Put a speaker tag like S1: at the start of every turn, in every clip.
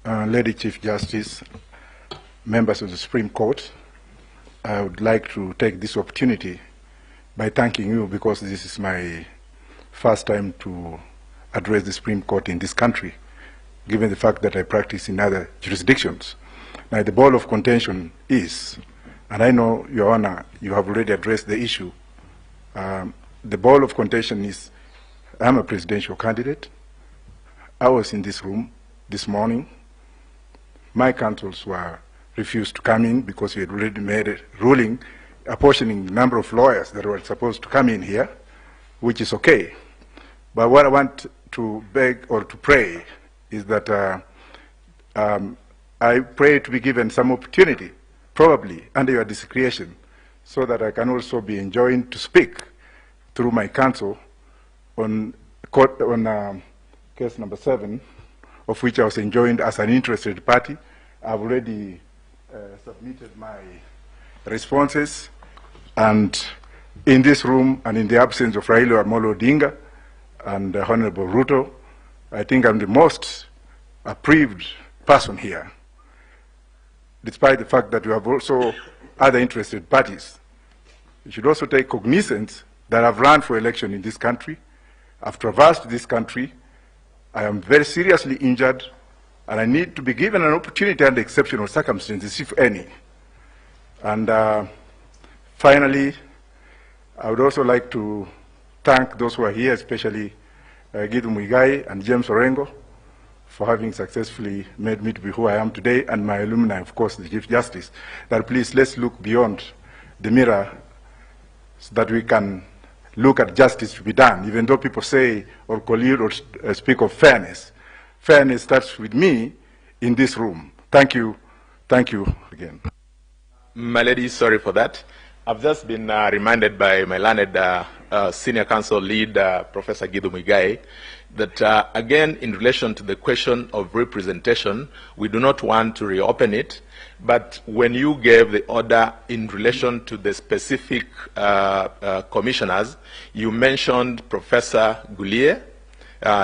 S1: Lady Chief Justice, members of the Supreme Court, I would like to take this opportunity by thanking you because this is my first time to address the Supreme Court in this country, given the fact that I practice in other jurisdictions. Now, the ball of contention is, and I know, Your Honor, you have already addressed the issue, the ball of contention is, I'm a presidential candidate. I was in this room this morning. My counsels were refused to come in because we had already made a ruling apportioning the number of lawyers that were supposed to come in here, which is okay. But what I want to beg or to pray is that I pray to be given some opportunity, probably under your discretion, so that I can also be enjoined to speak through my counsel on case number 7, of which I was enjoined as an interested party. I've already submitted my responses, and in this room and in the absence of Raila Amolo Odinga and Honorable Ruto, I think I'm the most aggrieved person here, despite the fact that we have also other interested parties. You should also take cognizance that I've run for election in this country. I've traversed this country. I am very seriously injured, and I need to be given an opportunity under exceptional circumstances, if any. And finally, I would also like to thank those who are here, especially Githu Muigai and James Orengo, for having successfully made me to be who I am today, and my alumni, of course, the Chief Justice, that please let's look beyond the mirror so that we can look at justice to be done, even though people say or collude or speak of fairness. Fairness starts with me in this room. Thank you. Thank you again.
S2: My lady, sorry for that. I've just been reminded by my learned senior counsel lead, Professor Githu Muigai, that again, in relation to the question of representation, we do not want to reopen it, but when you gave the order in relation to the specific commissioners, you mentioned Professor Gulier,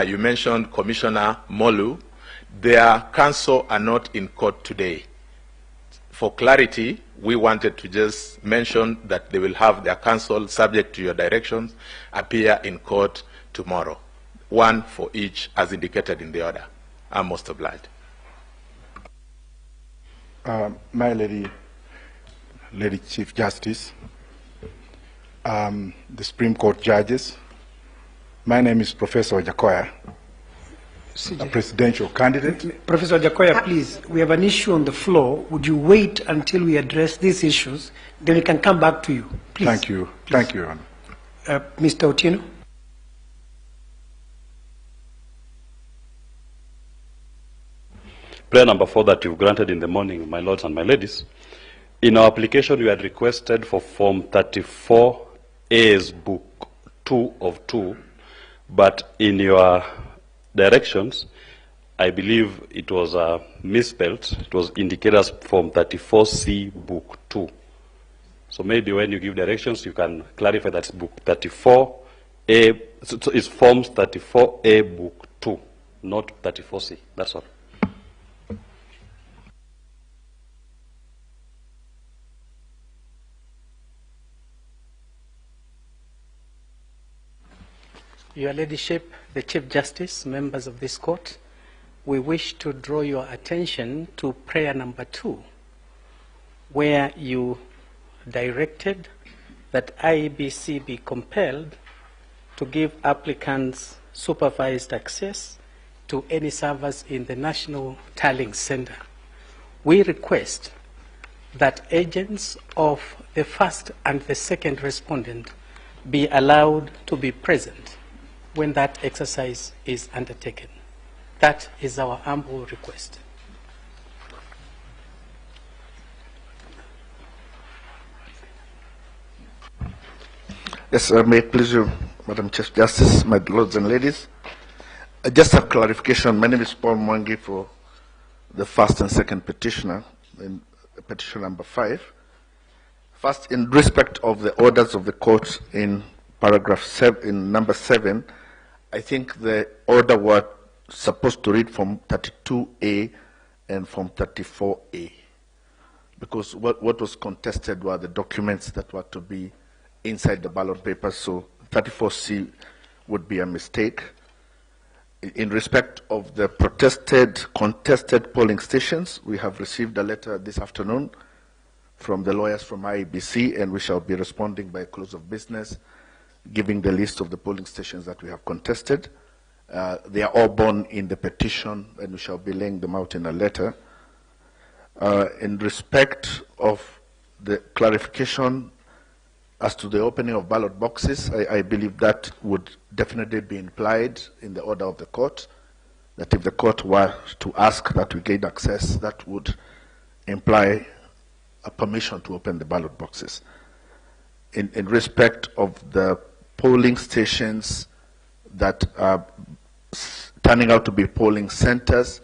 S2: you mentioned Commissioner Molu. Their counsel are not in court today. For clarity, we wanted to just mention that they will have their counsel, subject to your directions, appear in court tomorrow. One for each, as indicated in the order. I'm most obliged.
S1: My lady Chief Justice, the Supreme Court judges, my name is Professor Wajackoyah, a presidential candidate.
S3: Professor Wajackoyah, please, we have an issue on the floor. Would you wait until we address these issues? Then we can come back to you. Please.
S1: Thank you. Please. Thank you, Your Honor.
S3: Mr. Otieno.
S4: Prayer number 4 that you've granted in the morning, my lords and my ladies. In our application, we had requested for Form 34A's Book 2 of 2, but in your directions, I believe it was misspelled. It was indicated as Form 34C Book 2. So maybe when you give directions, you can clarify that's Book 34A, so it's Forms 34A Book 2, not 34C. That's all.
S5: Your Ladyship, the Chief Justice, members of this court, we wish to draw your attention to prayer number 2, where you directed that IEBC be compelled to give applicants supervised access to any servers in the National Tallying Center. We request that agents of the first and the second respondent be allowed to be present when that exercise is undertaken. That is our humble request.
S6: Yes, may it please you, Madam Chief Justice, my lords and ladies. Just a clarification. My name is Paul Mwangi for the first and second petitioner, in petition number 5. First, in respect of the orders of the court in paragraph 7, in number 7, I think the order was supposed to read from 32A and Form 34A. Because what was contested were the documents that were to be inside the ballot papers, so 34C would be a mistake. In respect of the contested polling stations, we have received a letter this afternoon from the lawyers from IEBC, and we shall be responding by close of business, giving the list of the polling stations that we have contested. They are all borne in the petition, and we shall be laying them out in a letter. In respect of the clarification as to the opening of ballot boxes, I believe that would definitely be implied in the order of the court, that if the court were to ask that we gain access, that would imply a permission to open the ballot boxes. In respect of the polling stations that are turning out to be polling centers,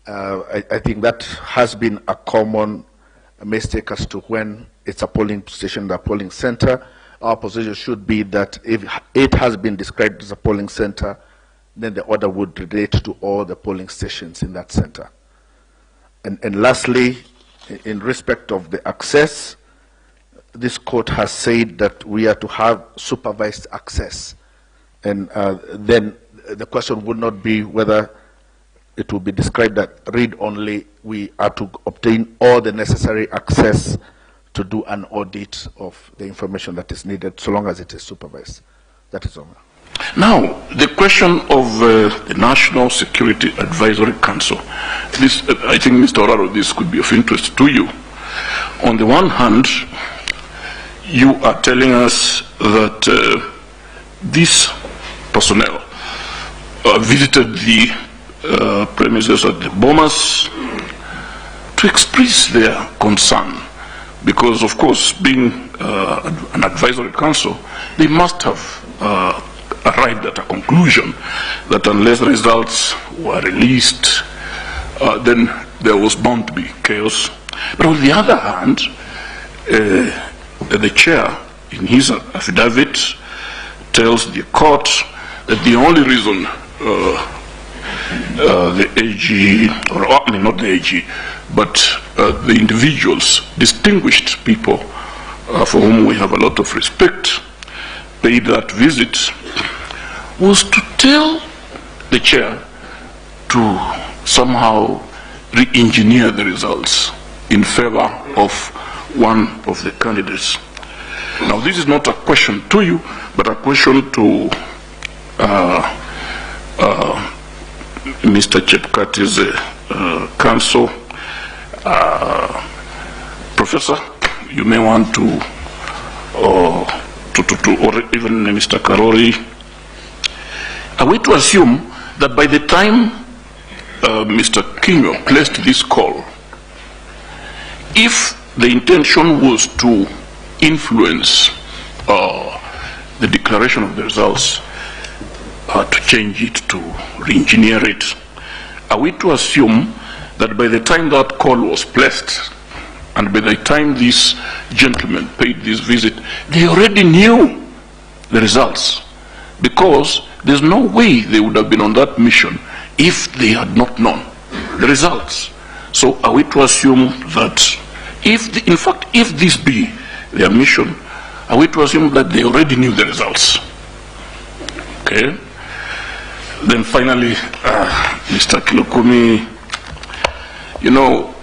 S6: I think that has been a common mistake as to when it's a polling station, the polling center. Our position should be that if it has been described as a polling center, then the order would relate to all the polling stations in that center. And lastly, in respect of the access, this court has said that we are to have supervised access. And then the question would not be whether it will be described that read only. We are to obtain all the necessary access to do an audit of the information that is needed, so long as it is supervised. That is all.
S7: Now, the question of the National Security Advisory Council. This, I think, Mr. Oraro, this could be of interest to you. On the one hand, you are telling us that these personnel visited the premises of the bombers to express their concern, because, of course, being an advisory council, they must have arrived at a conclusion that unless results were released, then there was bound to be chaos. But on the other hand, the chair, in his affidavit, tells the court that the only reason the AG, or I mean not the AG, but the individuals, distinguished people for whom we have a lot of respect, paid that visit, was to tell the chair to somehow re-engineer the results in favor of one of the candidates. Now, this is not a question to you, but a question to Mr. Chepkati's counsel. Professor, you may want to, or even Mr. Karori, are we to assume that by the time Mr. Kinyo placed this call, if the intention was to influence the declaration of the results, to change it, to re-engineer it, are we to assume that by the time that call was placed, and by the time this gentleman paid this visit, they already knew the results? Because there's no way they would have been on that mission if they had not known the results. So are we to assume that in fact, if this be their mission, are we to assume that they already knew the results? Okay. Then finally, Mr. Koome, you know,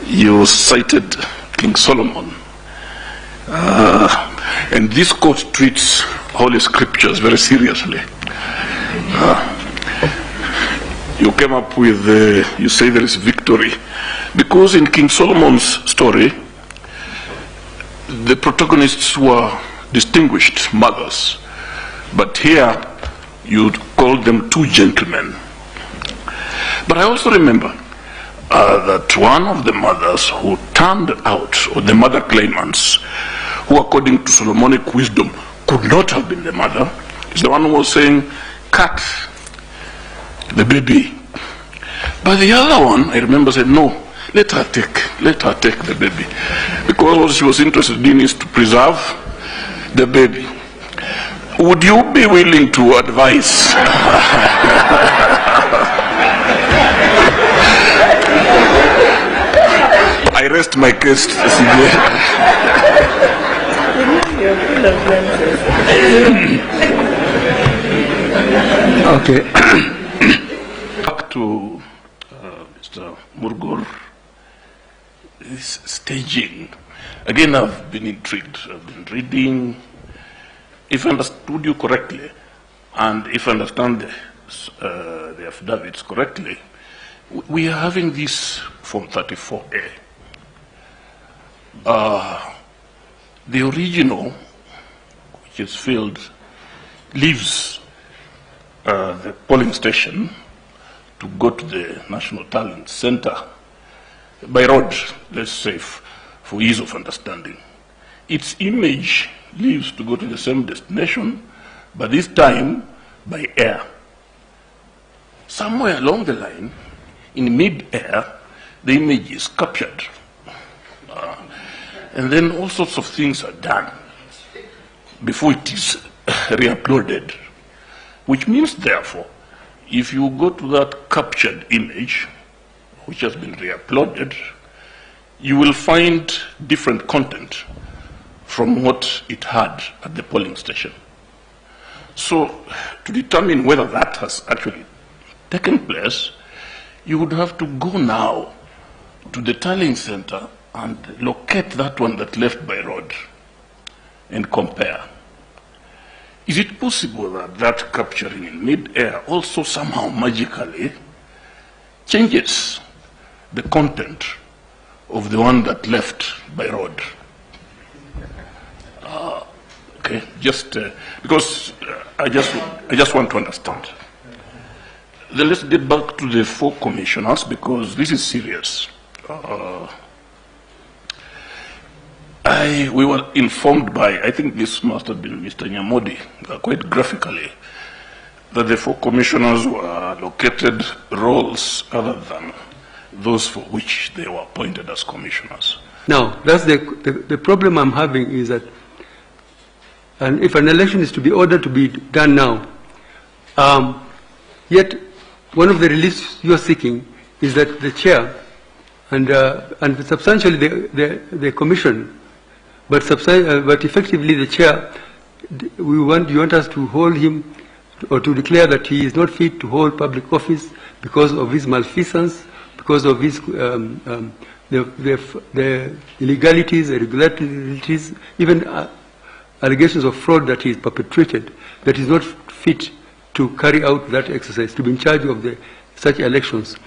S7: you cited King Solomon. And this court treats Holy Scriptures very seriously. You came up with, you say there is victory. Because in King Solomon's story, the protagonists were distinguished mothers. But here, you called them two gentlemen. But I also remember that one of the mothers who turned out, or the mother claimants, who according to Solomonic wisdom could not have been the mother, is the one who was saying, cut the baby. But the other one, I remember, said, no, let her take the baby. Because what she was interested in is to preserve the baby. Would you be willing to advise rest my case to the CBI.
S8: Okay.
S7: Back to Mr. Murgur, this staging. Again, I've been intrigued. I've been reading. If I understood you correctly, and if I understand the affidavits correctly, we are having this Form 34A. The original, which is filled, leaves the polling station to go to the National Talent Center by road, let's say, for ease of understanding. Its image leaves to go to the same destination, but this time by air. Somewhere along the line, in mid-air, the image is captured. And then all sorts of things are done before it is re-uploaded. Which means, therefore, if you go to that captured image, which has been re-uploaded, you will find different content from what it had at the polling station. So, to determine whether that has actually taken place, you would have to go now to the tallying center and locate that one that left by road and compare. Is it possible that that capturing in mid-air also somehow magically changes the content of the one that left by road? Okay, just because I just want to understand. Then let's get back to the 4 commissioners, because this is serious. We were informed by, I think this must have been Mr. Nyamodi, quite graphically, that the 4 commissioners were allocated roles other than those for which they were appointed as commissioners.
S8: Now, that's the problem I'm having is that, and if an election is to be ordered to be done now, yet one of the reliefs you're seeking is that the chair and substantially the commission, but effectively the chair, you want us to hold him or to declare that he is not fit to hold public office because of his malfeasance, because of his the illegalities, irregularities, even allegations of fraud that he is perpetrated, that he is not fit to carry out that exercise, to be in charge of such elections.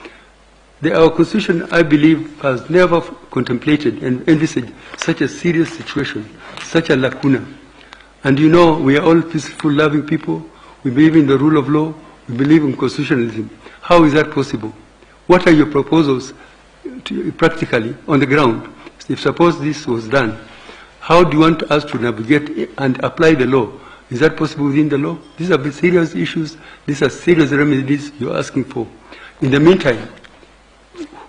S8: Our Constitution, I believe, has never contemplated and envisaged such a serious situation, such a lacuna. And you know, we are all peaceful, loving people. We believe in the rule of law. We believe in constitutionalism. How is that possible? What are your proposals practically on the ground? If suppose this was done, how do you want us to navigate and apply the law? Is that possible within the law? These are serious issues. These are serious remedies you're asking for. In the meantime,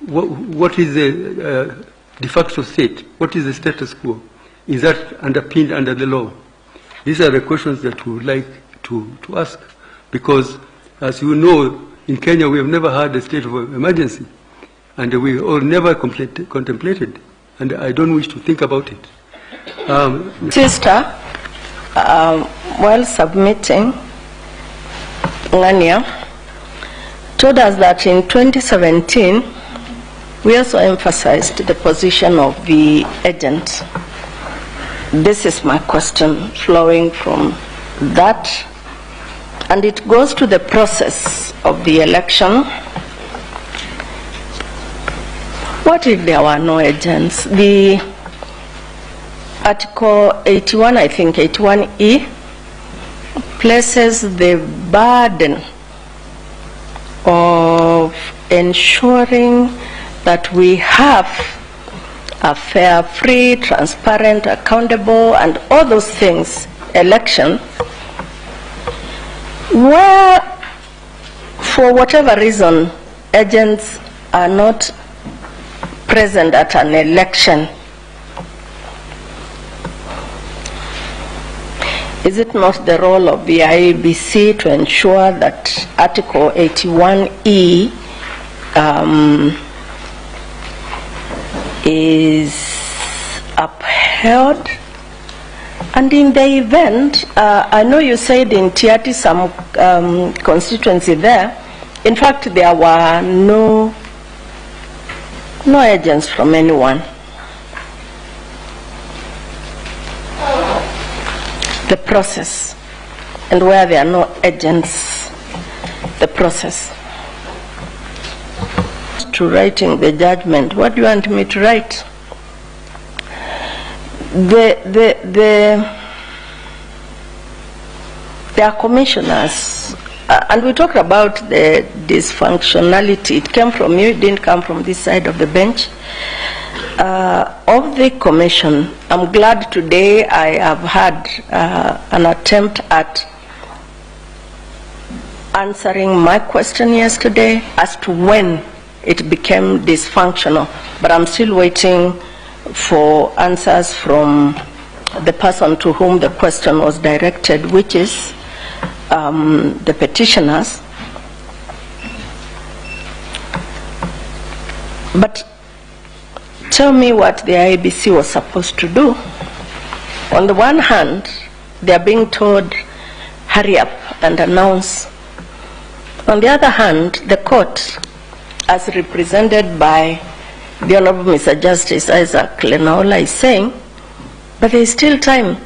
S8: what is the de facto state? What is the status quo? Is that underpinned under the law? These are the questions that we would like to ask. Because, as you know, in Kenya we have never had a state of emergency. And we all never contemplated. And I don't wish to think about it.
S9: Sister, while submitting, Ngania told us that in 2017, we also emphasized the position of the agent. This is my question flowing from that, and it goes to the process of the election. What if there were no agents? The Article 81, I think 81E, places the burden of ensuring that we have a fair, free, transparent, accountable, and all those things, election, where, for whatever reason, agents are not present at an election. Is it not the role of the IEBC to ensure that Article 81E is upheld. And in the event, I know you said in Tiati some constituency there, in fact there were no agents from anyone. The process, and where there are no agents, the process. To writing the judgment, what do you want me to write? There are commissioners, and we talked about the dysfunctionality. It came from you, it didn't come from this side of the bench. Of the commission, I'm glad today I have had an attempt at answering my question yesterday as to when it became dysfunctional, but I'm still waiting for answers from the person to whom the question was directed, which is the petitioners. But tell me what the IEBC was supposed to do. On the one hand, they are being told, hurry up and announce. On the other hand, the court, as represented by the Honorable Mr. Justice Isaac Lenaola, is saying, but there is still time.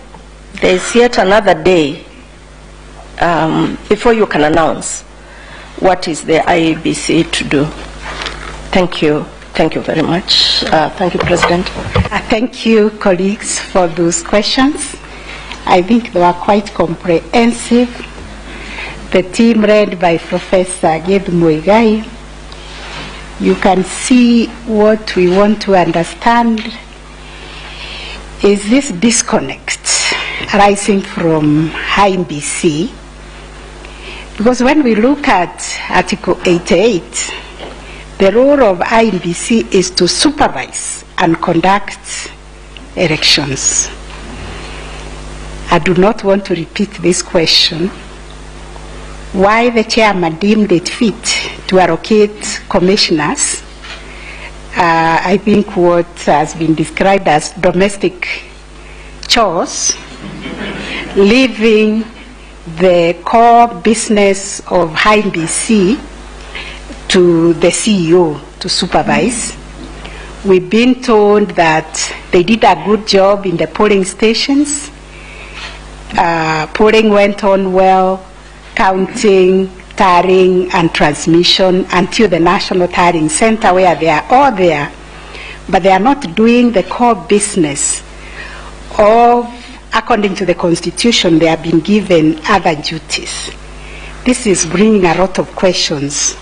S9: There is yet another day before you can announce. What is the IEBC to do? Thank you. Thank you very much. Thank you, President.
S10: Thank you, colleagues, for those questions. I think they were quite comprehensive. The team led by Professor Githu Muigai, you can see what we want to understand is this disconnect arising from IEBC. Because when we look at Article 88, the role of IEBC is to supervise and conduct elections. I do not want to repeat this question. Why the chairman deemed it fit to allocate commissioners, I think what has been described as domestic chores, leaving the core business of IEBC to the CEO to supervise. We've been told that they did a good job in the polling stations. Polling went on well, counting, tallying, and transmission until the National Tallying Center, where they are all there, but they are not doing the core business of, according to the Constitution, they have been given other duties. This is bringing a lot of questions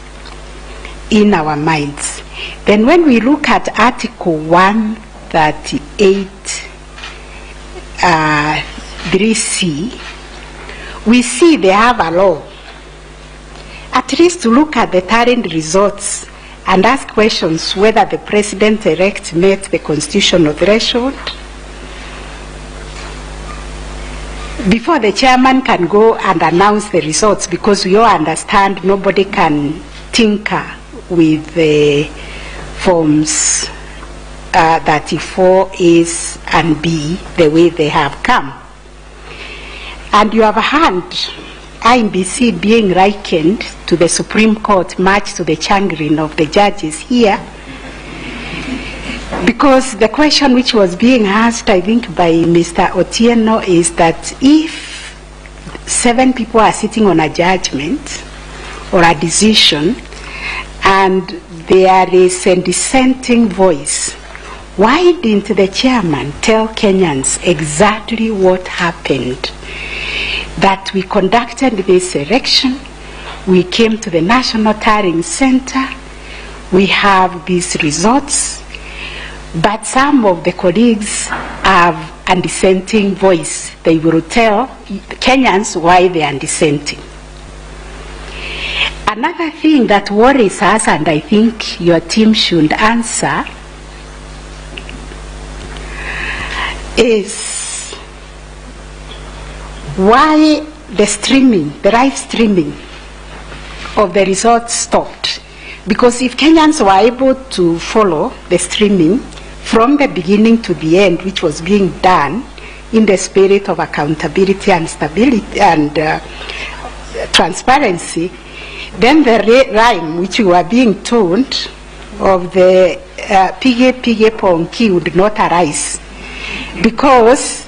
S10: in our minds. Then when we look at Article 138, 3C, we see they have a law, at least to look at the tallying results and ask questions whether the president-elect met the constitutional threshold before the chairman can go and announce the results, because we all understand nobody can tinker with the forms 34A's and B the way they have come. And you have had IEBC being likened to the Supreme Court, much to the chagrin of the judges here, because the question which was being asked, I think, by Mr. Otieno is that if 7 people are sitting on a judgment or a decision and there is a dissenting voice, why didn't the chairman tell Kenyans exactly what happened? That we conducted this election, we came to the National Tallying Center, we have these results, but some of the colleagues have a dissenting voice. They will tell Kenyans why they are dissenting. Another thing that worries us, and I think your team should answer, is why the streaming, the live streaming of the results stopped. Because if Kenyans were able to follow the streaming from the beginning to the end, which was being done in the spirit of accountability and stability and transparency, then the rhyme which we were being told of the pige pige ponki would not arise, because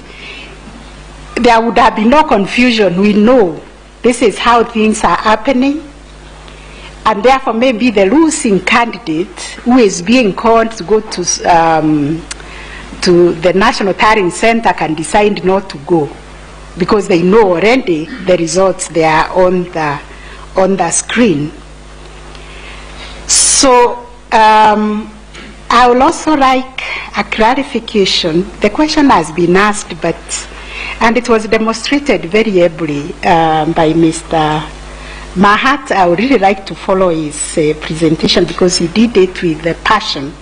S10: there would have been no confusion. We know this is how things are happening, and therefore maybe the losing candidate who is being called to go to the National Tallying Center can decide not to go, because they know already the results they are on the screen. So I would also like a clarification. The question has been asked, and it was demonstrated very ably by Mr. Mahat. I would really like to follow his presentation, because he did it with passion.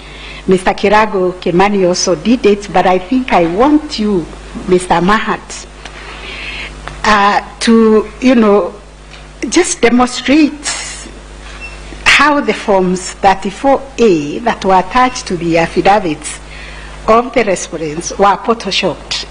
S10: Mr. Kirago Kemani also did it, but I think I want you, Mr. Mahat, to, just demonstrate how the forms 34A that were attached to the affidavits of the respondents were photoshopped